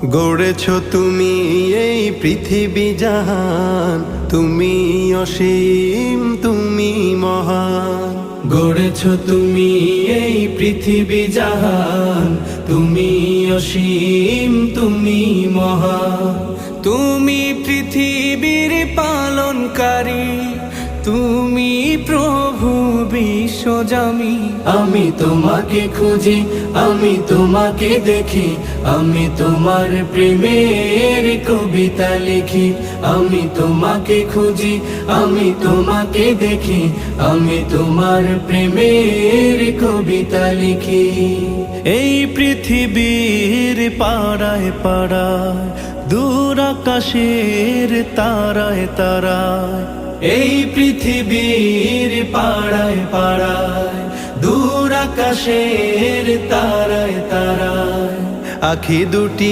গড়েছ তুমি এই পৃথিবী জাহান, তুমি অসীম তুমি মহান। গড়েছ তুমি এই পৃথিবী জাহান, তুমি অসীম তুমি মহান। তুমি পৃথিবীর পালনকারী, তুমি প্রভু বিশ্বজামি। আমি তোমাকে খুঁজি, আমি তোমাকে দেখি, আমি তোমার প্রেমের কবিতা লিখি। আমি তোমাকে খুঁজি, আমি তোমাকে দেখি, আমি তোমার প্রেমের কবিতা লিখি। এই পৃথিবীর পাড়ায় পাড়ায়, দূর আকাশের তারায় তারায়। এই পৃথিবীর পাড়ায় পাড়ায়, দূর আকাশের তারায় তারায়। আখি দুটি